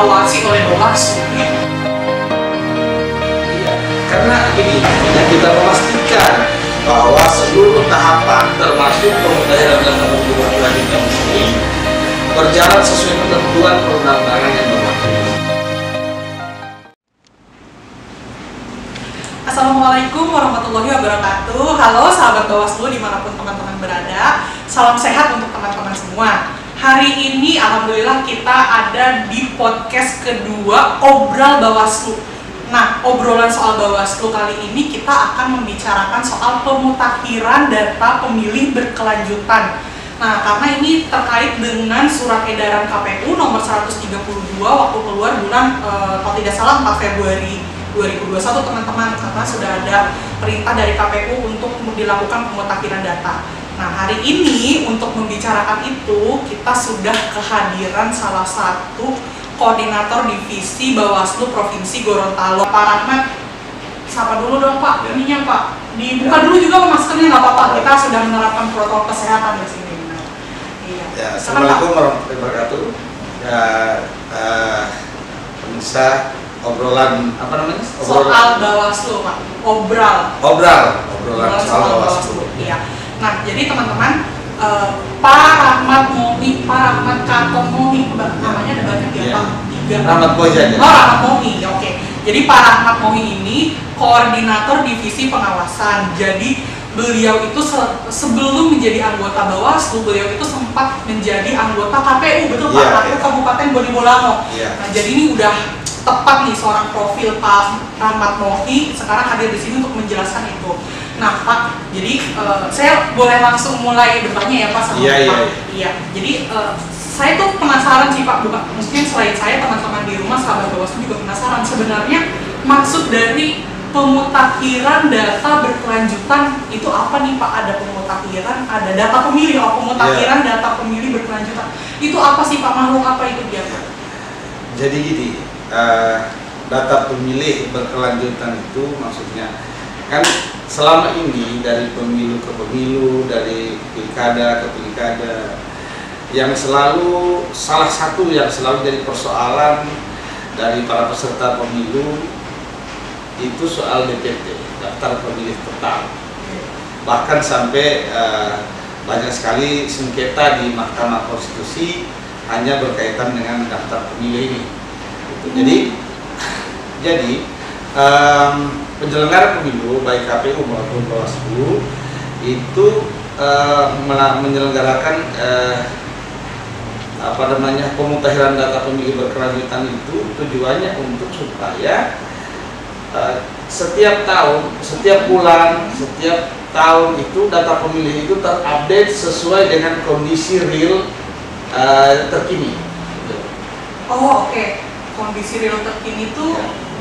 diawasi oleh Bawaslu. Iya, karena ini yang kita memastikan bahwa seluruh tahapan termasuk pemutahiran data pemilih ini berjalan sesuai ketentuan perundang-undangan yang berlaku. Assalamualaikum warahmatullahi wabarakatuh. Halo sahabat Bawaslu dimanapun teman-teman berada. Salam sehat untuk teman-teman semua. Hari ini alhamdulillah kita ada di podcast kedua Obrol Bawaslu. Nah, obrolan soal Bawaslu kali ini kita akan membicarakan soal pemutakhiran data pemilih berkelanjutan. Nah, karena ini terkait dengan surat edaran KPU nomor 132 waktu keluar bulan kalau tidak salah 4 Februari 2021 teman-teman, karena sudah ada perintah dari KPU untuk dilakukan pemutakhiran data. Nah, hari ini untuk membicarakan itu kita sudah kehadiran salah satu koordinator divisi Bawaslu Provinsi Gorontalo, Pak Rahmat. Sapa dulu dong Pak, ininya Pak. Dibuka dulu juga maskernya, nggak apa-apa. Kita sudah menerapkan protokol kesehatan di sini. Iya. Ya, Assalamualaikum warahmatullahi wabarakatuh. Ya, pemirsa obrolan apa namanya? Soal Bawaslu Pak. Obrolan soal Bawaslu. Iya. Nah, jadi teman-teman, Pak Rahmat Mohi, Pak Rahmat Kato Mohi, namanya ada banyak ya Pak. Rahmat Mohi aja. Oh, Rahmat Mohi, oke. Jadi Pak Rahmat Mohi ini koordinator divisi pengawasan. Jadi beliau itu sebelum menjadi anggota Bawaslu, beliau itu sempat menjadi anggota KPU, betul Pak? KPU Kabupaten Bonebolango. Nah, jadi ini udah tepat nih seorang profil Pak Rahmat Mohi sekarang hadir di sini untuk menjelaskan itu. Nah Pak, jadi saya boleh langsung mulai depannya ya Pak sama Pak. Iya. Jadi saya tuh penasaran sih Pak, bukan mungkin selain saya, teman-teman di rumah sahabat Bawaslu juga penasaran sebenarnya maksud dari pemutakhiran data berkelanjutan itu apa nih Pak? Ada pemutakhiran, ada data pemilih, pemutakhiran data pemilih berkelanjutan itu apa sih Pak? Makhluk apa itu dia Pak? Jadi gini, data pemilih berkelanjutan itu maksudnya kan selama ini dari pemilu ke pemilu, dari pilkada ke pilkada, yang selalu salah satu yang selalu jadi persoalan dari para peserta pemilu itu soal DPT, daftar pemilih tetap. Bahkan sampai banyak sekali sengketa di Mahkamah Konstitusi hanya berkaitan dengan daftar pemilih ini. Jadi penyelenggara pemilu baik KPU maupun Bawaslu itu menyelenggarakan pemutakhiran data pemilih berkelanjutan itu tujuannya untuk supaya setiap tahun, setiap bulan, setiap tahun itu data pemilih itu terupdate sesuai dengan kondisi real terkini. Oh, oke. Kondisi real terkini itu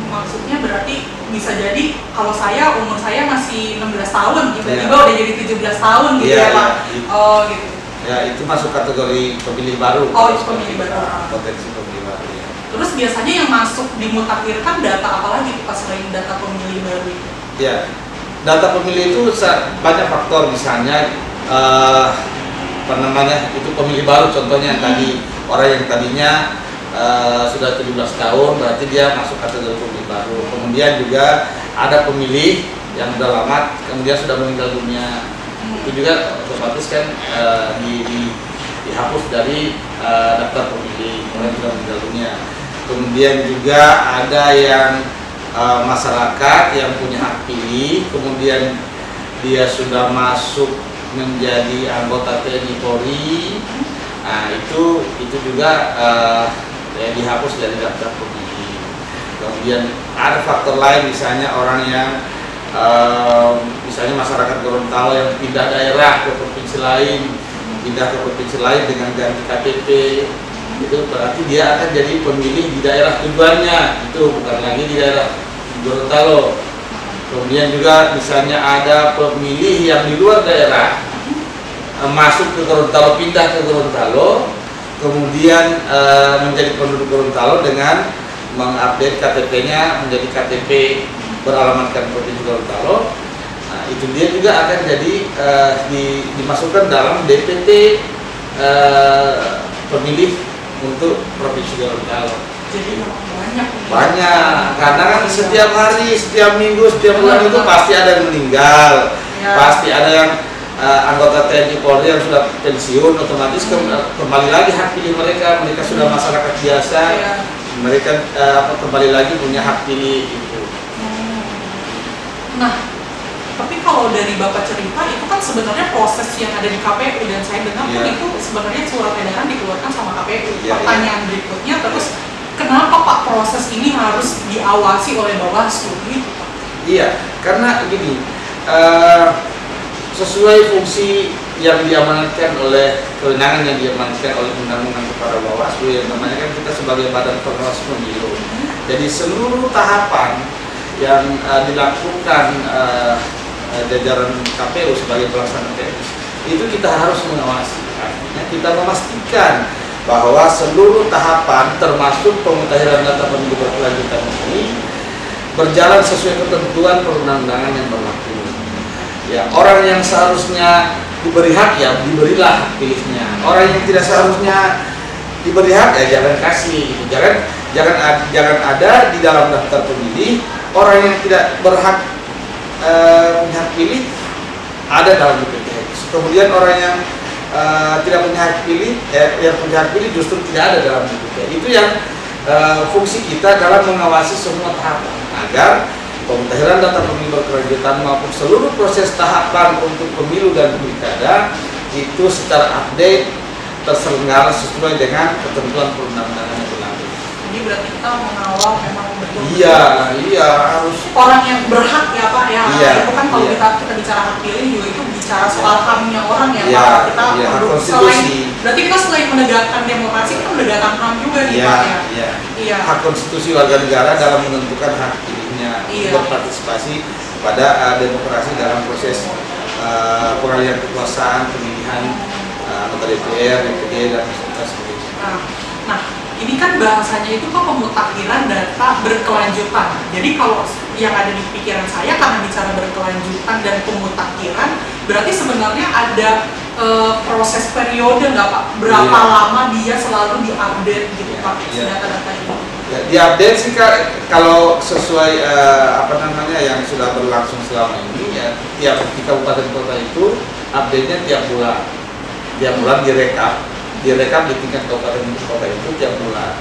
maksudnya berarti bisa jadi kalau umur saya masih 16 tahun tiba-tiba udah jadi 17 tahun gitu ya Pak. Oh gitu. Ya, itu masuk kategori pemilih baru. Oh, itu pemilih baru. Potensi pemilih baru ya. Terus biasanya yang masuk dimutakhirkan data apa lagi Pak selain data pemilih baru itu? Ya, data pemilih itu banyak faktor, misalnya itu pemilih baru contohnya tadi orang yang tadinya sudah 17 tahun berarti dia masuk kategori pemilih baru. Kemudian juga ada pemilih yang sudah lama kemudian sudah meninggal dunia, itu juga otomatis kan dihapus dari daftar pemilih orang yang sudah meninggal dunia. Kemudian juga ada yang masyarakat yang punya hak pilih, kemudian dia sudah masuk menjadi anggota TNI Polri, nah itu juga dihapus dari daftar pemilih. Kemudian ada faktor lain, misalnya orang yang misalnya masyarakat Gorontalo yang pindah daerah ke provinsi lain, dengan ganti KTP, itu berarti dia akan jadi pemilih di daerah tujuannya, itu bukan lagi di daerah Gorontalo. Kemudian juga misalnya ada pemilih yang di luar daerah masuk ke Gorontalo, pindah ke Gorontalo, kemudian menjadi penduduk Gorontalo dengan mengupdate KTP-nya menjadi KTP beralamatkan Provinsi Gorontalo. Nah, itu dia juga akan jadi dimasukkan dalam DPT pemilih untuk Provinsi Gorontalo. Jadi memang banyak. Banyak, karena kan setiap hari, setiap minggu, setiap bulan itu pasti ada yang meninggal, pasti ada yang anggota TNI Polri yang sudah pensiun, otomatis kembali lagi hak pilih mereka. Mereka sudah masyarakat biasa, mereka kembali lagi punya hak pilih itu. Nah, tapi kalau dari Bapak cerita itu kan sebenarnya proses yang ada di KPU, dan saya dengar pun itu sebenarnya surat edaran dikeluarkan sama KPU. Pertanyaan berikutnya terus, kenapa Pak proses ini harus diawasi oleh Bawaslu gitu Pak? Iya, karena gini, sesuai fungsi yang diamanatkan oleh kewenangan yang diamanatkan oleh undang-undang kepada Bawaslu, yang namanya kan kita sebagai badan pengawas pemilu. Jadi seluruh tahapan yang dilakukan jajaran KPU sebagai pelaksana teknis itu kita harus mengawasi. Artinya kita memastikan bahwa seluruh tahapan termasuk pemutahiran data pemilu berkelanjutan ini berjalan sesuai ketentuan perundang-undangan yang berlaku. Ya, orang yang seharusnya diberi hak ya diberilah hak pilihnya. Orang yang tidak seharusnya diberi hak ya jangan kasih. Jangan ada di dalam daftar pemilih orang yang tidak berhak punya hak pilih ada dalam DPTS. Kemudian orang yang tidak punya hak pilih, yang punya hak pilih justru tidak ada dalam DPTS. Itu yang fungsi kita dalam mengawasi semua tahapan agar pemutahiran data pemilu berkelanjutan maupun seluruh proses tahapan untuk pemilu dan pilkada itu secara update terselenggara sesuai dengan ketentuan perundang-undangan yang berlaku. Jadi berarti kita mengawal memang betul. Iya harus. Orang yang berhak ya Pak ya. Iya, itu kan kalau kita bicara hak pilih juga itu bicara soal hamnya orang ya Pak. Kita hak konstitusi. Berarti kita selain menegakkan demokrasi kita menegakkan ham juga nih Pak ya. Iya. Hak konstitusi warga negara dalam menentukan hak pilihnya, berpartisipasi pada demokrasi dalam proses pengalihan kekuasaan, pemilihan anggota DPR, DPD dan sebagainya. Nah, ini kan bahasanya itu kan pemutakhiran data berkelanjutan. Jadi kalau yang ada di pikiran saya karena bicara berkelanjutan dan pemutakhiran, berarti sebenarnya ada proses periode nggak Pak? Berapa lama dia selalu diupdate gitu Pak data-data ini? Ya, diupdate sih kalau sesuai yang sudah berlangsung selama ini ya tiap di kabupaten kota itu update-nya tiap bulan direkap di tingkat kabupaten kota itu tiap bulan.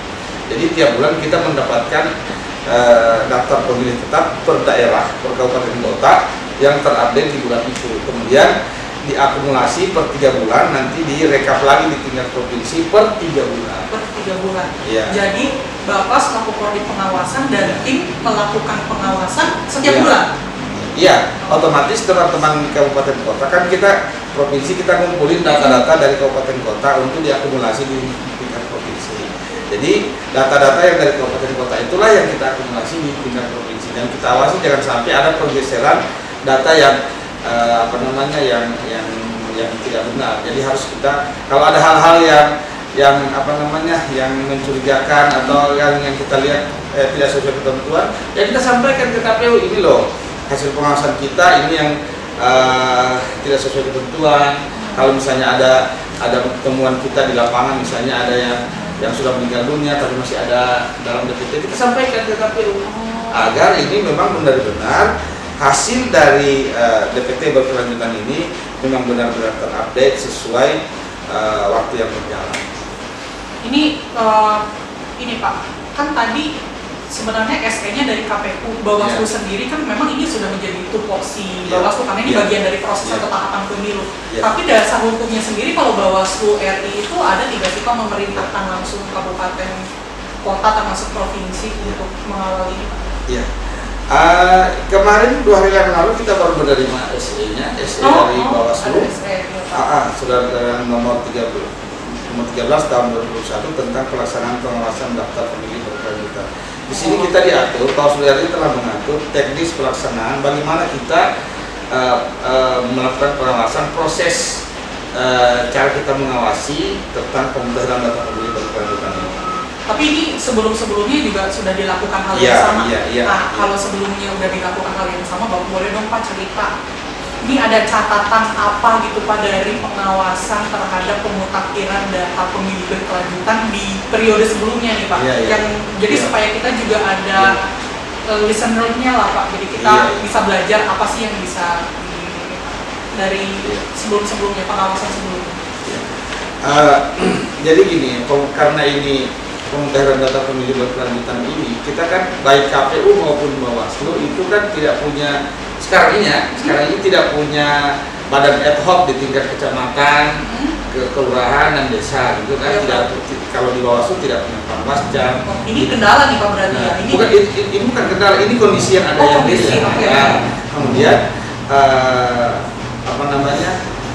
Jadi tiap bulan kita mendapatkan daftar pemilih tetap per daerah, per kabupaten kota yang terupdate di bulan itu. Kemudian diakumulasi per 3 bulan, nanti direkap lagi di tingkat provinsi per 3 bulan. Per 3 bulan. Ya. Jadi Bapak selaku prodi pengawasan dan tim melakukan pengawasan setiap bulan. Iya, otomatis teman-teman di kabupaten kota kan kita provinsi kita ngumpulin data-data dari kabupaten kota untuk diakumulasi di tingkat provinsi. Jadi data-data yang dari kabupaten kota itulah yang kita akumulasi di tingkat provinsi dan kita awasi jangan sampai ada pergeseran data yang yang tidak benar. Jadi harus kita kalau ada hal-hal yang mencurigakan atau yang kita lihat tidak sesuai ketentuan, ya kita sampaikan ke KPU ini loh hasil pengawasan kita ini yang tidak sesuai ketentuan. Kalau misalnya ada temuan kita di lapangan, misalnya ada yang sudah meninggal dunia tapi masih ada dalam DPT, kita sampaikan ke KPU agar ini memang benar-benar hasil dari DPT berkelanjutan ini memang benar-benar terupdate sesuai waktu yang berjalan. Ini Pak, kan tadi sebenarnya SE-nya dari KPU, Bawaslu sendiri kan memang ini sudah menjadi tupoksi Bawaslu karena ini bagian dari proses atau tahapan pemilu. Tapi dasar hukumnya sendiri kalau Bawaslu RI itu ada tidak sih Pak memerintahkan langsung kabupaten kota termasuk provinsi untuk mengawal ini Pak? Iya. Kemarin 2 hari yang lalu kita baru menerima SE-nya, dari Bawaslu. Sudah nomor 13 tahun 2021 tentang pelaksanaan pengawasan daftar pemilih berkelanjutan. Di sini kita diatur, Bawaslu RI telah mengatur teknis pelaksanaan bagaimana kita melakukan pengawasan proses cara kita mengawasi tentang pemutahiran data pemilih berkelanjutan ini. Tapi ini sebelum-sebelumnya juga sudah dilakukan hal yang sama. Iya. Nah, kalau sebelumnya sudah dilakukan hal yang sama, Bapak boleh dong Pak cerita ini ada catatan apa gitu Pak dari pengawasan terhadap pemutakhiran data pemilih berkelanjutan di periode sebelumnya nih Pak? Yang jadi supaya kita juga ada listener-nya lah Pak, jadi kita bisa belajar apa sih yang bisa dari sebelum-sebelumnya, pengawasan sebelumnya. Jadi gini, karena ini pemutahiran data pemilih berkelanjutan ini, kita kan baik KPU maupun Bawaslu itu kan tidak punya sekarang ini tidak punya badan ad hoc di tingkat kecamatan, kelurahan dan desa gitu kan. Kalau di Bawaslu tidak punya Panwascam. Ini kendala nih Pak berarti ya? Ini bukan kendala, ini kondisi yang ada yang beda. Kemudian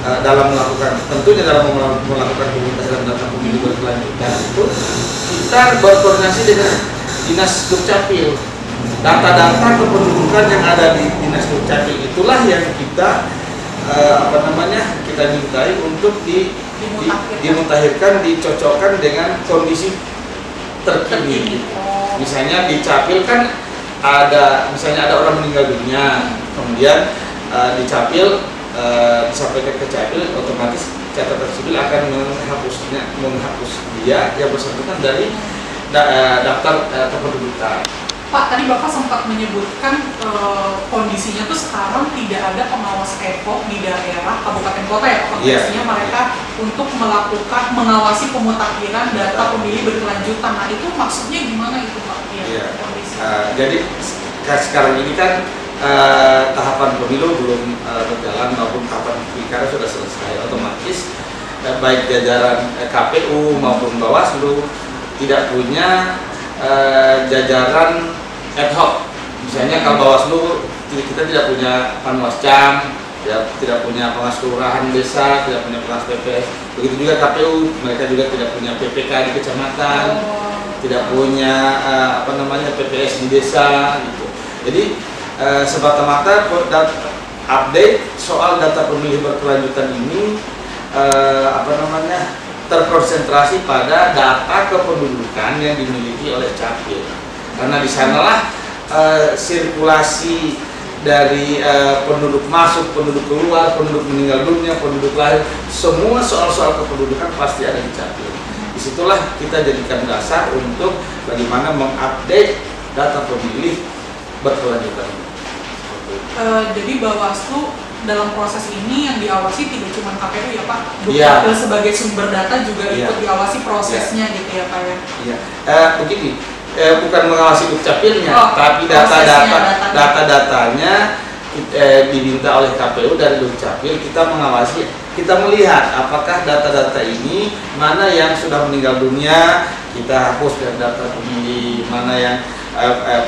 dalam melakukan pemutahiran data pemilih berkelanjutan itu kita berkoordinasi dengan Dinas Dukcapil. Data-data kependudukan yang ada di Dinas Dukcapil itulah yang kita kita mintai untuk dimutakhirkan, dicocokkan dengan kondisi terkini. Misalnya di Capil kan ada orang meninggal dunia, kemudian di Capil disampaikan ke Capil, otomatis catatan sipil akan menghapus dia yang bersangkutan dari daftar kependudukan. Pak, tadi Bapak sempat menyebutkan kondisinya tuh sekarang tidak ada pengawas ad hoc di daerah kabupaten kota ya, konteksnya mereka untuk melakukan mengawasi pemutakhiran data pemilih berkelanjutan. Nah itu maksudnya gimana itu Pak? Kondisi. Jadi sekarang ini kan tahapan pemilu belum berjalan maupun tahapan pilkada sudah selesai, otomatis baik jajaran KPU maupun Bawaslu tidak punya jajaran ad hoc. Misalnya kalau Bawaslu kita tidak punya Panwascam, tidak punya pengawas kelurahan desa, tidak punya pengawas PPS. Begitu juga KPU, mereka juga tidak punya PPK di kecamatan, tidak punya PPS di desa gitu. Jadi semata-mata update soal data pemilih berkelanjutan ini terkonsentrasi pada data kependudukan yang dimiliki oleh Capil, karena di sanalah sirkulasi dari penduduk masuk, penduduk keluar, penduduk meninggal dunia, penduduk lahir, semua soal-soal kependudukan pasti ada di Capil. Disitulah kita jadikan dasar untuk bagaimana mengupdate data pemilih berkelanjutan. Jadi Bawaslu dalam proses ini yang diawasi tidak cuma KPU ya Pak, Dukcapil sebagai sumber data juga ikut diawasi prosesnya gitu ya Pak ya? Begini, bukan mengawasi Dukcapilnya, tapi data-datanya diminta oleh KPU dari Dukcapil, kita mengawasi, kita melihat apakah data-data ini mana yang sudah meninggal dunia kita hapus dari data pemilih, mana yang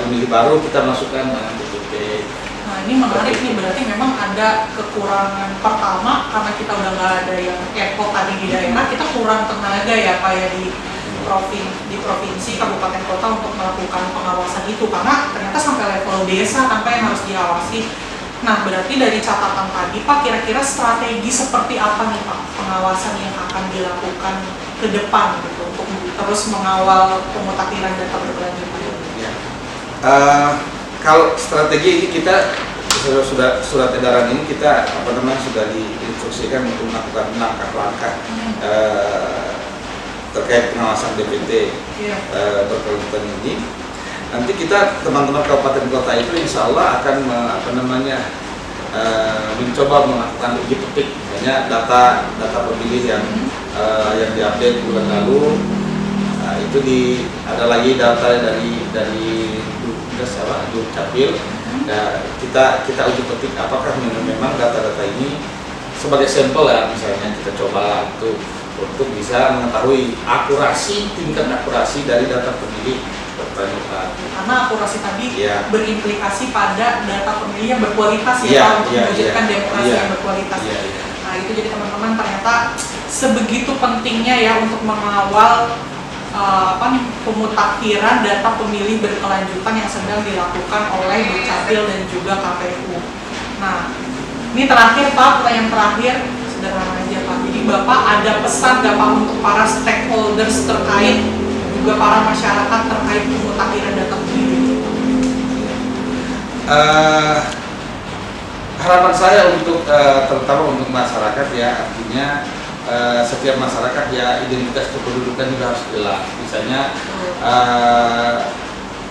pemilih baru kita masukkan dengan DPP. Nah ini menarik nih, berarti memang ada kekurangan pertama karena kita udah nggak ada yang ad hoc tadi di daerah, kita kurang tenaga ya Pak ya di provinsi, kabupaten kota untuk melakukan pengawasan itu, karena ternyata sampai level desa sampai yang harus diawasi. Nah berarti dari catatan tadi Pak, kira-kira strategi seperti apa nih Pak pengawasan yang akan dilakukan ke depan gitu untuk terus mengawal pemutakhiran data berkelanjutan? Kalau strategi ini kita sudah surat edaran ini kita sudah diinstruksikan untuk melakukan langkah-langkah terkait pengawasan DPT berkelanjutan ini. Nanti kita teman-teman kabupaten kota itu insya Allah akan mencoba melakukan uji petik, misalnya data pemilih yang diupdate bulan lalu, itu ada lagi data dari Dukcapil. Nah, kita uji petik apakah memang data-data ini sebagai sampel ya, misalnya kita coba untuk bisa mengetahui tingkat akurasi dari data pemilih berkelanjutan. Karena akurasi tadi berimplikasi pada data pemilih yang berkualitas untuk mewujudkan demokrasi yang berkualitas. Nah itu jadi teman-teman ternyata sebegitu pentingnya ya untuk mengawal pemutakhiran data pemilih berkelanjutan yang sedang dilakukan oleh Dukcapil dan juga KPU. Nah, ini terakhir Pak, pertanyaan terakhir sederhana aja Pak. Jadi Bapak ada pesan nggak Pak untuk para stakeholders terkait juga para masyarakat terkait pemutakhiran data pemilih? harapan saya untuk terutama untuk masyarakat ya, artinya setiap masyarakat ya identitas kependudukan juga harus jelas. Misalnya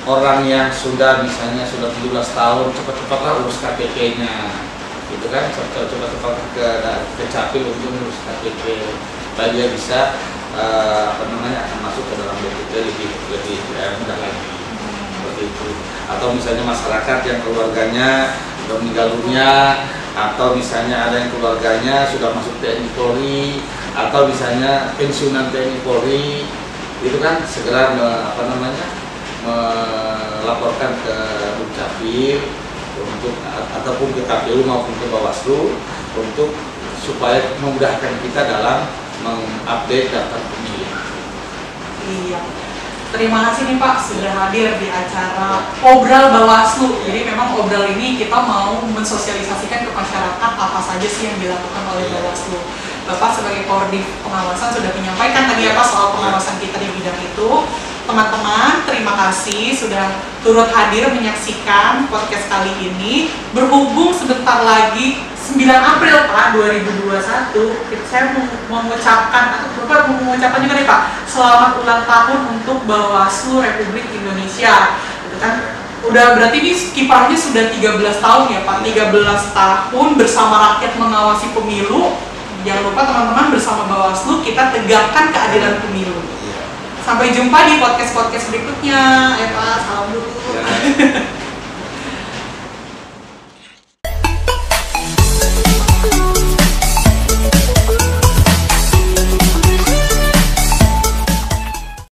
orang yang sudah misalnya sudah 17 tahun cepat-cepatlah urus KTP-nya, gitu kan, cepat-cepat ke Capil untuk urus KTP, supaya dia bisa akan masuk ke dalam BPT lebih mudah lagi, seperti itu. Atau misalnya masyarakat yang keluarganya sudah meninggal dunia, atau misalnya ada yang keluarganya sudah masuk TNI Polri, atau misalnya pensiunan TNI Polri, itu kan segera melaporkan ke Dukcapil untuk ataupun ke KPU maupun ke Bawaslu untuk supaya memudahkan kita dalam mengupdate daftar pemilih. Iya. Terima kasih nih Pak sudah hadir di acara Obrol Bawaslu. Jadi memang Obrol ini kita mau mensosialisasikan ke masyarakat apa saja sih yang dilakukan oleh Bawaslu. Bapak sebagai Koordinator Pengawasan sudah menyampaikan tadi apa soal pengawasan kita di bidang itu. Teman-teman, terima kasih sudah turut hadir menyaksikan podcast kali ini. Berhubung sebentar lagi 9 April Pak 2021, saya mengucapkan atau Bapak mengucapkan juga nih Pak, selamat ulang tahun untuk Bawaslu Republik Indonesia. Itu kan udah berarti ini kiprahnya sudah 13 tahun ya Pak, 13 tahun bersama rakyat mengawasi pemilu. Jangan lupa teman-teman, bersama Bawaslu kita tegakkan keadilan pemilu. Sampai jumpa di podcast-podcast berikutnya. Ya Pak, salam dulu. Ya.